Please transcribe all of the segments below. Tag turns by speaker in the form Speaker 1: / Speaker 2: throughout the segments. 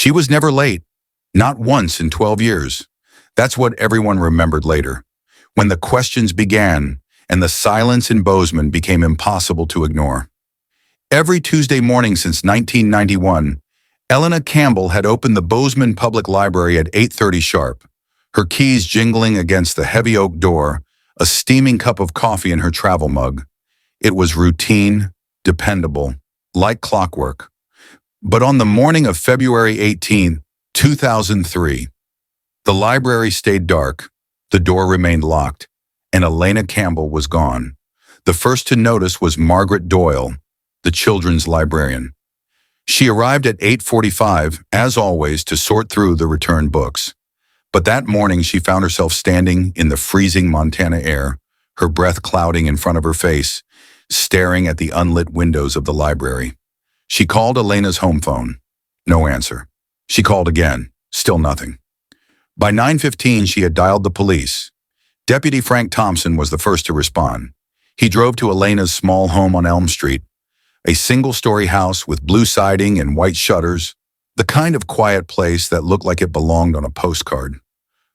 Speaker 1: She was never late, not once in 12 years. That's what everyone remembered later, when the questions began and the silence in Bozeman became impossible to ignore. Every Tuesday morning since 1991, Elena Campbell had opened the Bozeman Public Library at 8:30 sharp, her keys jingling against the heavy oak door, a steaming cup of coffee in her travel mug. It was routine, dependable, like clockwork. But on the morning of February 18, 2003, the library stayed dark, the door remained locked, and Elena Campbell was gone. The first to notice was Margaret Doyle, the children's librarian. She arrived at 8:45, as always, to sort through the returned books. But that morning she found herself standing in the freezing Montana air, her breath clouding in front of her face, staring at the unlit windows of the library. She called Elena's home phone. No answer. She called again. Still nothing. By 9:15, she had dialed the police. Deputy Frank Thompson was the first to respond. He drove to Elena's small home on Elm Street, a single-story house with blue siding and white shutters, the kind of quiet place that looked like it belonged on a postcard.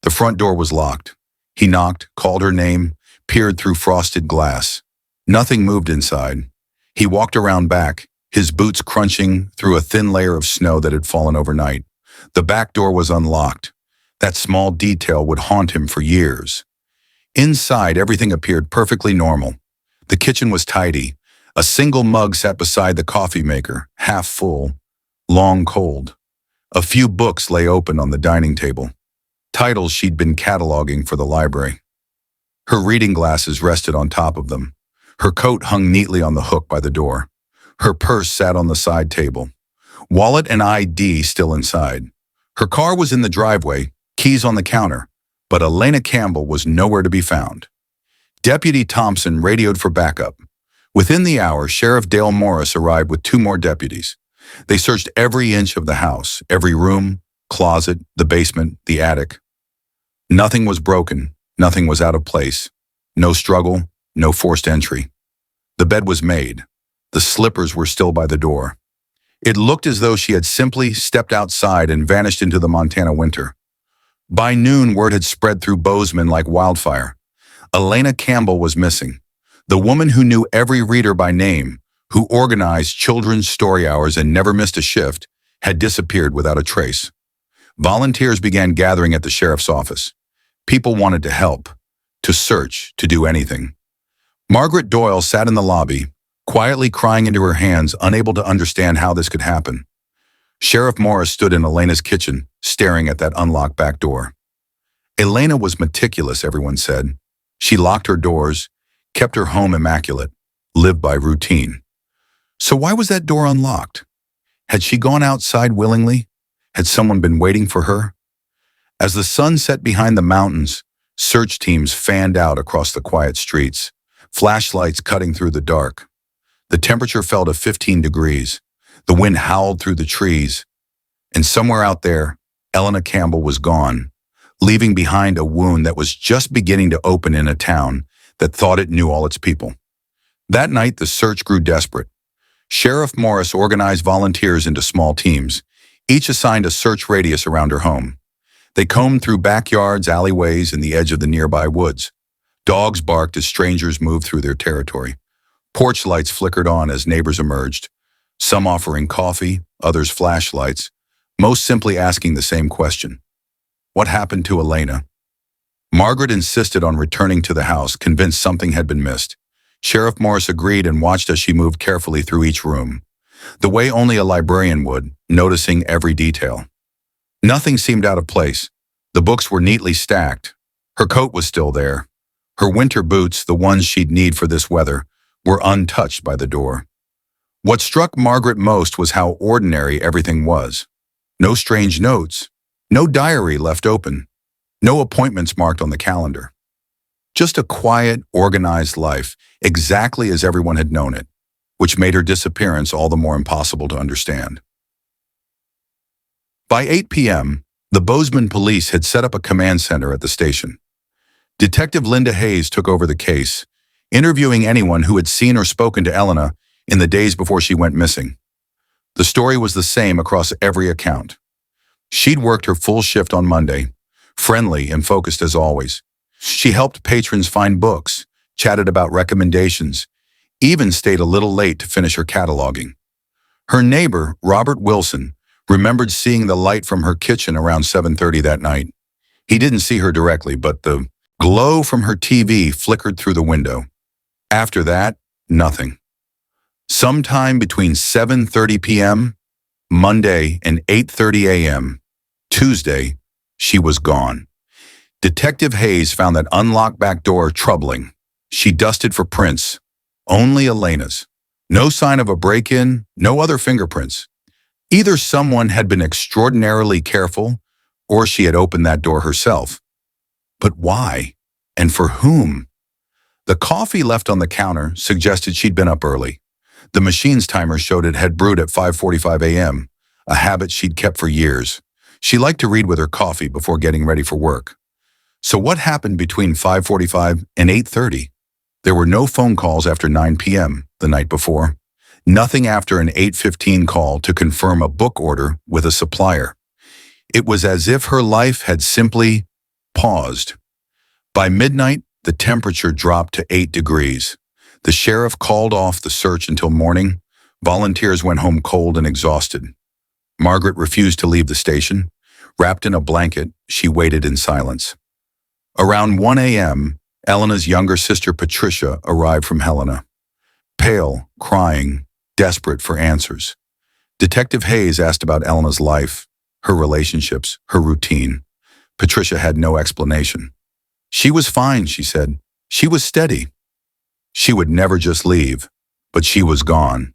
Speaker 1: The front door was locked. He knocked, called her name, peered through frosted glass. Nothing moved inside. He walked around back, his boots crunching through a thin layer of snow that had fallen overnight. The back door was unlocked. That small detail would haunt him for years. Inside, everything appeared perfectly normal. The kitchen was tidy. A single mug sat beside the coffee maker, half full, long cold. A few books lay open on the dining table, titles she'd been cataloging for the library. Her reading glasses rested on top of them. Her coat hung neatly on the hook by the door. Her purse sat on the side table. Wallet and ID still inside. Her car was in the driveway, keys on the counter, but Elena Campbell was nowhere to be found. Deputy Thompson radioed for backup. Within the hour, Sheriff Dale Morris arrived with 2 more deputies. They searched every inch of the house, every room, closet, the basement, the attic. Nothing was broken, nothing was out of place. No struggle, no forced entry. The bed was made. The slippers were still by the door. It looked as though she had simply stepped outside and vanished into the Montana winter. By noon, word had spread through Bozeman like wildfire. Elena Campbell was missing. The woman who knew every reader by name, who organized children's story hours and never missed a shift, had disappeared without a trace. Volunteers began gathering at the sheriff's office. People wanted to help, to search, to do anything. Margaret Doyle sat in the lobby, quietly crying into her hands, unable to understand how this could happen. Sheriff Morris stood in Elena's kitchen, staring at that unlocked back door. Elena was meticulous, everyone said. She locked her doors, kept her home immaculate, lived by routine. So why was that door unlocked? Had she gone outside willingly? Had someone been waiting for her? As the sun set behind the mountains, search teams fanned out across the quiet streets, flashlights cutting through the dark. The temperature fell to 15 degrees. The wind howled through the trees. And somewhere out there, Elena Campbell was gone, leaving behind a wound that was just beginning to open in a town that thought it knew all its people. That night, the search grew desperate. Sheriff Morris organized volunteers into small teams, each assigned a search radius around her home. They combed through backyards, alleyways, and the edge of the nearby woods. Dogs barked as strangers moved through their territory. Porch lights flickered on as neighbors emerged, some offering coffee, others flashlights, most simply asking the same question. What happened to Elena? Margaret insisted on returning to the house, convinced something had been missed. Sheriff Morris agreed and watched as she moved carefully through each room, the way only a librarian would, noticing every detail. Nothing seemed out of place. The books were neatly stacked. Her coat was still there. Her winter boots, the ones she'd need for this weather, were untouched by the door. What struck Margaret most was how ordinary everything was. No strange notes, no diary left open, no appointments marked on the calendar. Just a quiet, organized life, exactly as everyone had known it, which made her disappearance all the more impossible to understand. By 8 p.m., the Bozeman police had set up a command center at the station. Detective Linda Hayes took over the case, interviewing anyone who had seen or spoken to Elena in the days before she went missing. The story was the same across every account. She'd worked her full shift on Monday, friendly and focused as always. She helped patrons find books, chatted about recommendations, even stayed a little late to finish her cataloging. Her neighbor, Robert Wilson, remembered seeing the light from her kitchen around 7:30 that night. He didn't see her directly, but the glow from her TV flickered through the window. After that, nothing. Sometime between 7:30 p.m. Monday and 8:30 a.m. Tuesday, she was gone. Detective Hayes found that unlocked back door troubling. She dusted for prints, only Elena's. No sign of a break-in, no other fingerprints. Either someone had been extraordinarily careful, or she had opened that door herself. But why? And for whom? The coffee left on the counter suggested she'd been up early. The machine's timer showed it had brewed at 5:45 a.m., a habit she'd kept for years. She liked to read with her coffee before getting ready for work. So what happened between 5:45 and 8:30? There were no phone calls after 9 p.m. the night before. Nothing after an 8:15 call to confirm a book order with a supplier. It was as if her life had simply paused. By midnight, the temperature dropped to 8 degrees. The sheriff called off the search until morning. Volunteers went home cold and exhausted. Margaret refused to leave the station. Wrapped in a blanket, she waited in silence. Around 1 a.m., Elena's younger sister Patricia arrived from Helena. Pale, crying, desperate for answers. Detective Hayes asked about Elena's life, her relationships, her routine. Patricia had no explanation. She was fine, she said. She was steady. She would never just leave, but she was gone.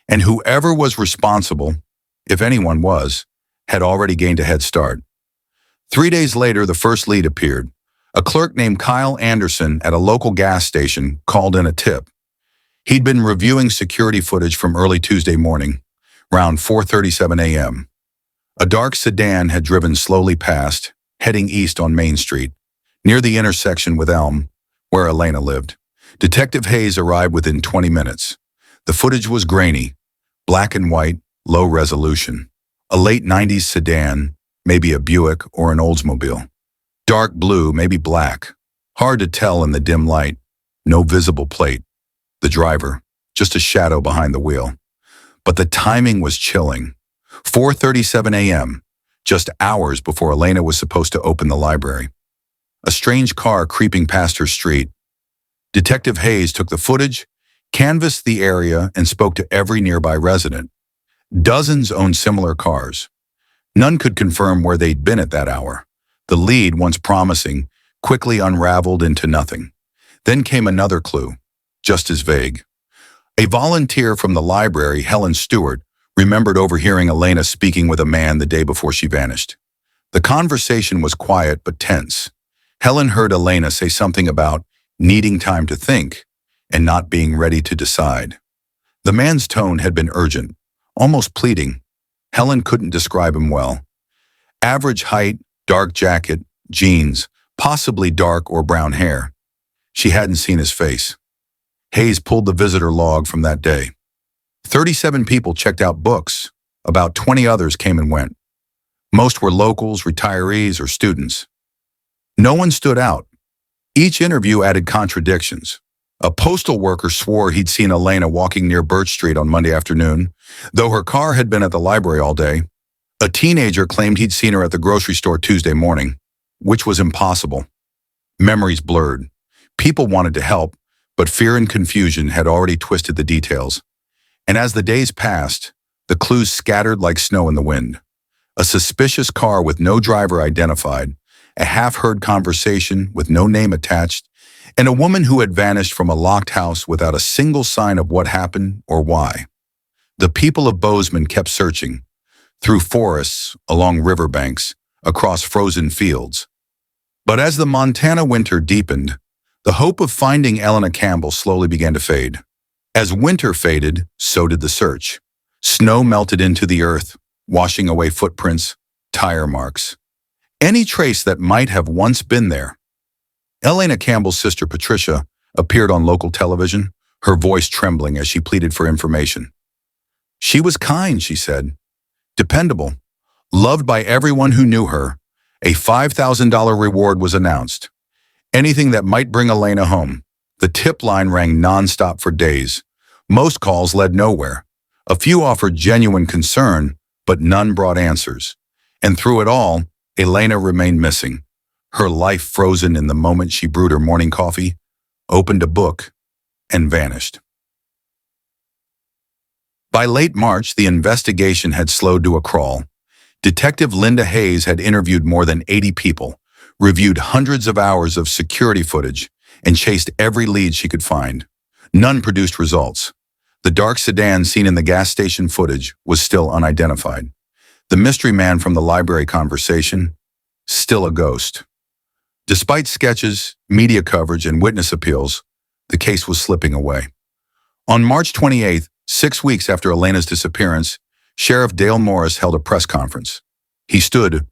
Speaker 1: And whoever was responsible, if anyone was, had already gained a head start. 3 days later, the first lead appeared. A clerk named Kyle Anderson at a local gas station called in a tip. He'd been reviewing security footage from early Tuesday morning, around 4:37 a.m. A dark sedan had driven slowly past, heading east on Main Street, near the intersection with Elm, where Elena lived. Detective Hayes arrived within 20 minutes. The footage was grainy, black and white, low resolution. A late 90s sedan, maybe a Buick or an Oldsmobile. Dark blue, maybe black. Hard to tell in the dim light. No visible plate. The driver, just a shadow behind the wheel. But the timing was chilling. 4:37 a.m., just hours before Elena was supposed to open the library. A strange car creeping past her street. Detective Hayes took the footage, canvassed the area, and spoke to every nearby resident. Dozens owned similar cars. None could confirm where they'd been at that hour. The lead, once promising, quickly unraveled into nothing. Then came another clue, just as vague. A volunteer from the library, Helen Stewart, remembered overhearing Elena speaking with a man the day before she vanished. The conversation was quiet but tense. Helen heard Elena say something about needing time to think and not being ready to decide. The man's tone had been urgent, almost pleading. Helen couldn't describe him well. Average height, dark jacket, jeans, possibly dark or brown hair. She hadn't seen his face. Hayes pulled the visitor log from that day. 37 people checked out books. About 20 others came and went. Most were locals, retirees, or students. No one stood out. Each interview added contradictions. A postal worker swore he'd seen Elena walking near Birch Street on Monday afternoon, though her car had been at the library all day. A teenager claimed he'd seen her at the grocery store Tuesday morning, which was impossible. Memories blurred. People wanted to help, but fear and confusion had already twisted the details. And as the days passed, the clues scattered like snow in the wind. A suspicious car with no driver identified, a half-heard conversation with no name attached, and a woman who had vanished from a locked house without a single sign of what happened or why. The people of Bozeman kept searching, through forests, along riverbanks, across frozen fields. But as the Montana winter deepened, the hope of finding Elena Campbell slowly began to fade. As winter faded, so did the search. Snow melted into the earth, washing away footprints, tire marks. Any trace that might have once been there. Elena Campbell's sister Patricia appeared on local television, her voice trembling as she pleaded for information. She was kind, she said. Dependable. Loved by everyone who knew her, a $5,000 reward was announced. Anything that might bring Elena home. The tip line rang nonstop for days. Most calls led nowhere. A few offered genuine concern, but none brought answers. And through it all, Elena remained missing. Her life frozen in the moment she brewed her morning coffee, opened a book, and vanished. By late March, the investigation had slowed to a crawl. Detective Linda Hayes had interviewed more than 80 people, reviewed hundreds of hours of security footage, and chased every lead she could find. None produced results. The dark sedan seen in the gas station footage was still unidentified. The mystery man from the library conversation, still a ghost. Despite sketches, media coverage, and witness appeals, the case was slipping away. On March 28th, 6 weeks after Elena's disappearance, Sheriff Dale Morris held a press conference. He stood,